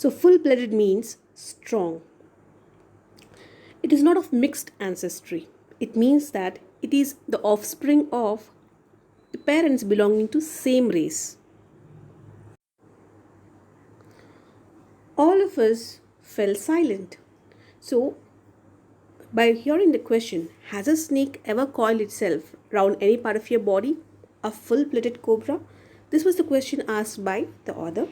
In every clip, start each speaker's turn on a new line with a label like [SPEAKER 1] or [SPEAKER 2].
[SPEAKER 1] So full-blooded means strong. It is not of mixed ancestry. It means that it is the offspring of parents belonging to same race. All of us fell silent. So, by hearing the question, has a snake ever coiled itself round any part of your body? A full blooded cobra? This was the question asked by the author.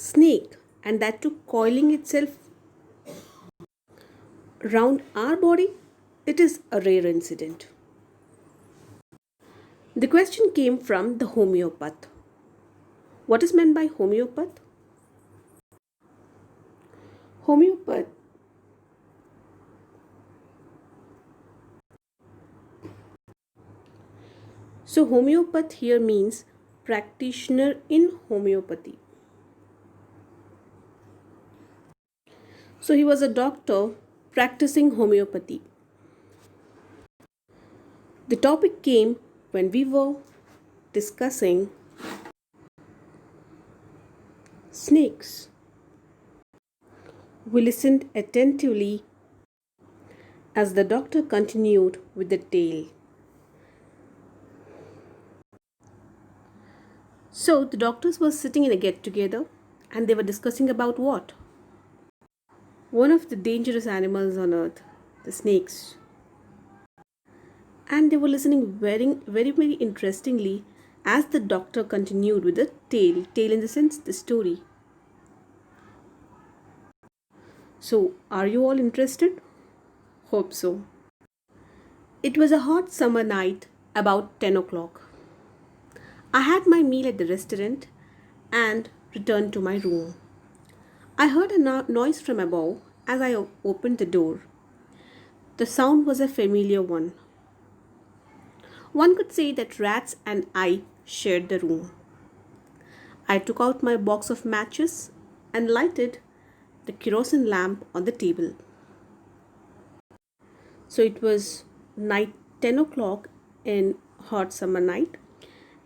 [SPEAKER 1] Snake, and that too coiling itself round our body? It is a rare incident. The question came from the homeopath. What is meant by homeopath? Homeopath. So, homeopath here means practitioner in homeopathy. So, he was a doctor practicing homeopathy. The topic came when we were discussing snakes. We listened attentively as the doctor continued with the tale. So, the doctors were sitting in a get together and they were discussing about what? One of the dangerous animals on earth, the snakes. And they were listening very interestingly as the doctor continued with the tale in the sense the story. So, are you all interested? Hope so. It was a hot summer night about 10 o'clock. I had my meal at the restaurant and returned to my room. I heard a noise from above as I opened the door. The sound was a familiar one. One could say that rats and I shared the room. I took out my box of matches and lighted the kerosene lamp on the table. So it was night 10 o'clock in hot summer night.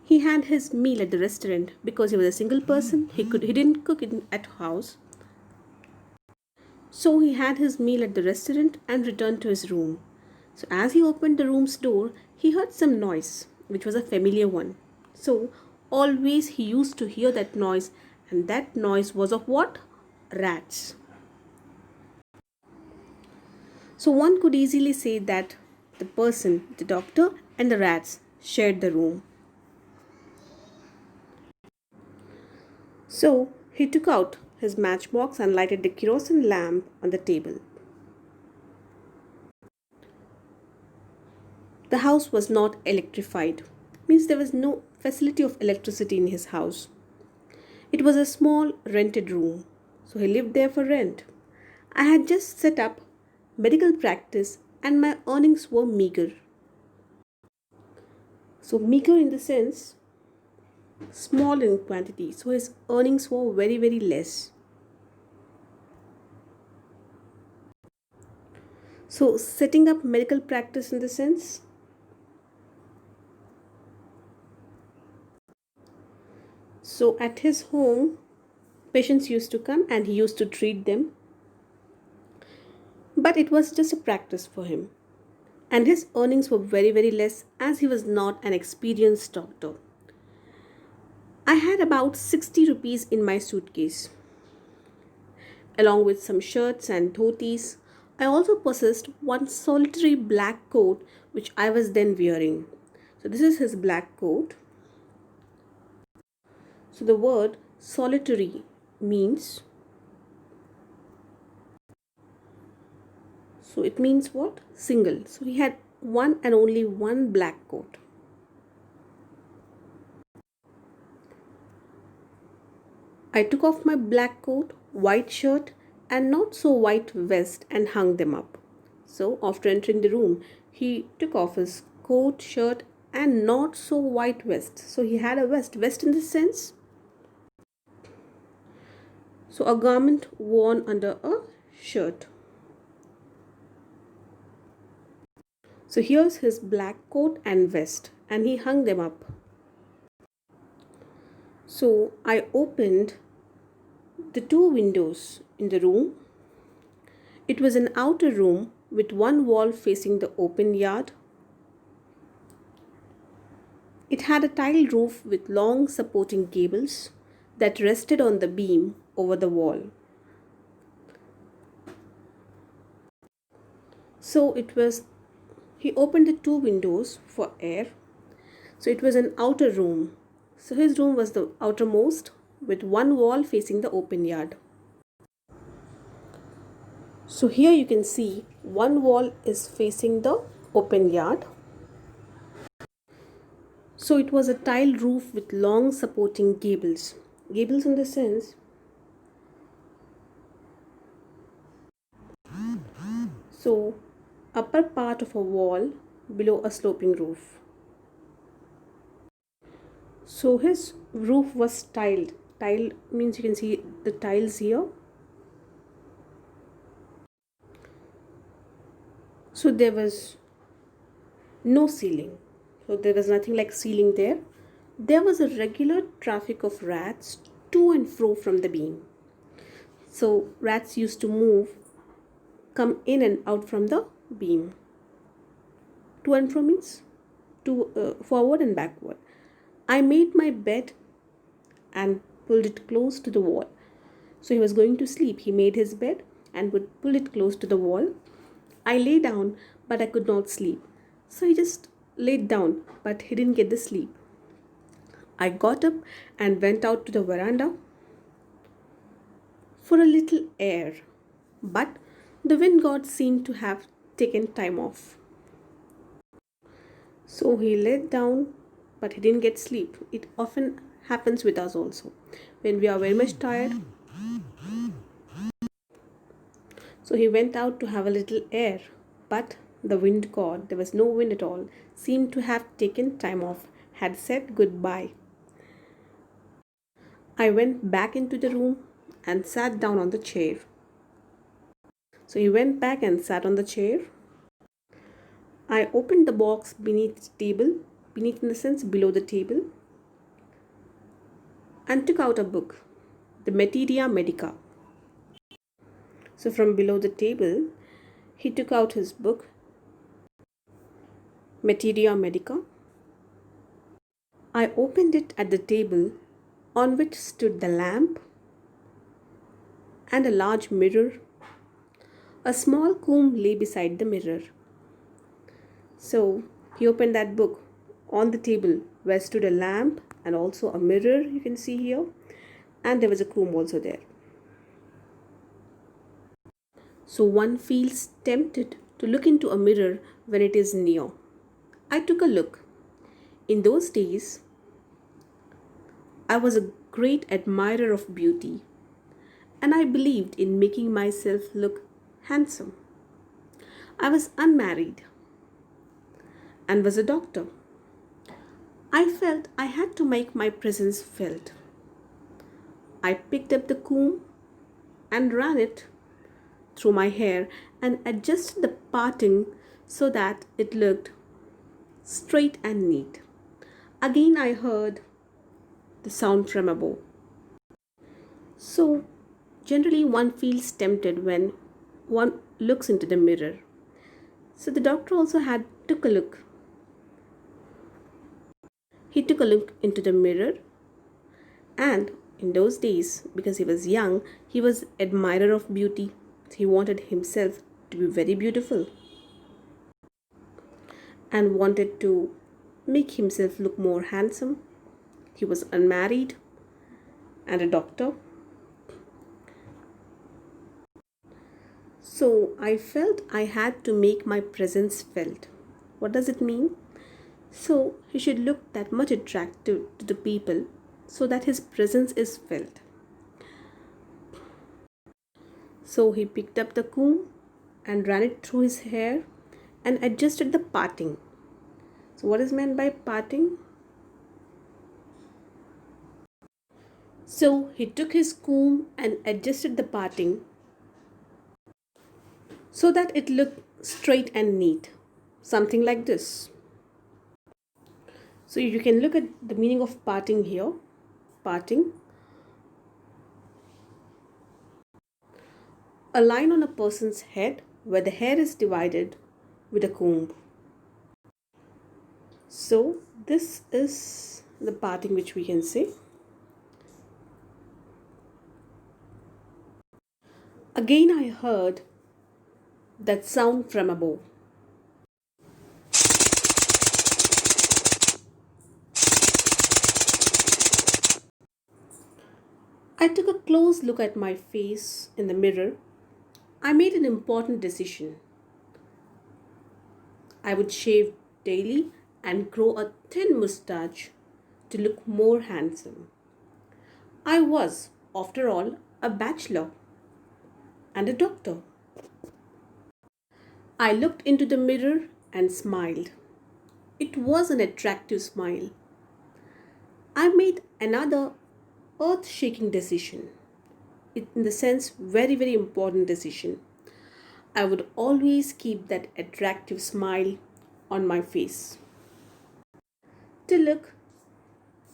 [SPEAKER 1] He had his meal at the restaurant because he was a single person. He didn't cook it at house. So he had his meal at the restaurant and returned to his room. So as he opened the room's door, he heard some noise, which was a familiar one. So always he used to hear that noise, and that noise was of what? Rats. So one could easily say that the person, the doctor, and the rats shared the room. So he took out his matchbox and lighted the kerosene lamp on the table. The house was not electrified, means there was no facility of electricity in his house. It was a small rented room, so he lived there for rent. I had just set up medical practice and my earnings were meager. So, meager in the sense small in quantity, so his earnings were very less. So, setting up medical practice in the sense, so at his home, patients used to come and he used to treat them, but it was just a practice for him. And his earnings were very less as he was not an experienced doctor. I had about 60 rupees in my suitcase, along with some shirts and dhotis. I also possessed one solitary black coat which I was then wearing. So, this is his black coat. So, the word solitary means, so it means what? Single. So, he had one and only one black coat. I took off my black coat, white shirt, and not so white vest and hung them up. So, after entering the room, he took off his coat, shirt, and not so white vest. So, he had a vest in the sense. So, a garment worn under a shirt. So, here's his black coat and vest, and he hung them up. So I opened the two windows in the room. It was an outer room with one wall facing the open yard. It had a tiled roof with long supporting gables that rested on the beam over the wall. So he opened the two windows for air. So it was an outer room. So his room was the outermost with one wall facing the open yard. So here you can see one wall is facing the open yard. So it was a tiled roof with long supporting gables. Gables in the sense, so upper part of a wall below a sloping roof. So his roof was tiled. Tiled means you can see the tiles here. So there was no ceiling. So there was nothing like ceiling there. There was a regular traffic of rats to and fro from the beam. So rats used to move, come in and out from the beam. To and fro means forward and backward. I made my bed and pulled it close to the wall. So he was going to sleep. He made his bed and would pull it close to the wall. I lay down, but I could not sleep. So he just laid down, but he didn't get the sleep. I got up and went out to the veranda for a little air, but the wind god seemed to have taken time off. So he laid down, but he didn't get sleep. It often happens with us also. When we are very much tired, so he went out to have a little air, but the wind god, there was no wind at all, seemed to have taken time off, had said goodbye. I went back into the room and sat down on the chair. So he went back and sat on the chair. I opened the box beneath the table, beneath in the sense below the table, and took out a book, the Materia Medica. So from below the table, he took out his book, Materia Medica. I opened it at the table on which stood the lamp and a large mirror. A small comb lay beside the mirror. So he opened that book on the table where stood a lamp and also a mirror, you can see here, and there was a comb also there. So one feels tempted to look into a mirror when it is near. I took a look. In those days, I was a great admirer of beauty, and I believed in making myself look handsome. I was unmarried and was a doctor. I felt I had to make my presence felt. I picked up the comb and ran it through my hair and adjusted the parting so that it looked straight and neat. Again, I heard the sound from above. So, generally, one feels tempted when one looks into the mirror. So, the doctor also took a look. He took a look into the mirror, and in those days, because he was young, he was admirer of beauty. He wanted himself to be very beautiful and wanted to make himself look more handsome. He was unmarried and a doctor. So I felt I had to make my presence felt. What does it mean? So he should look that much attractive to the people so that his presence is felt. So he picked up the comb and ran it through his hair and adjusted the parting. So what is meant by parting? So he took his comb and adjusted the parting so that it looked straight and neat. Something like this. So you can look at the meaning of parting here. parting, a line on a person's head where the hair is divided with a comb. So, this is the parting which we can say. Again, I heard that sound from above. I took a close look at my face in the mirror. I made an important decision. I would shave daily and grow a thin mustache to look more handsome. I was, after all, a bachelor and a doctor. I looked into the mirror and smiled. It was an attractive smile. I made another earth shaking decision. In the sense, very, very important decision. I would always keep that attractive smile on my face to look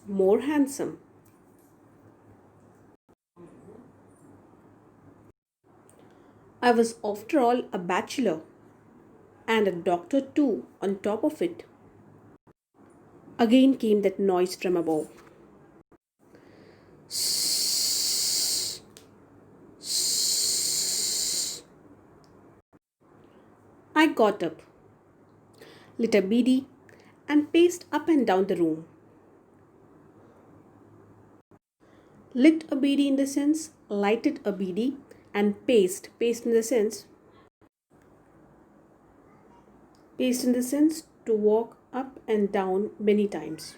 [SPEAKER 1] more handsome. I was, after all, a bachelor and a doctor too, on top of it. Again came that noise from above. I got up, lit a beady, and paced up and down the room. Lit a beady in the sense, lighted a beady, and paced in the sense to walk up and down many times.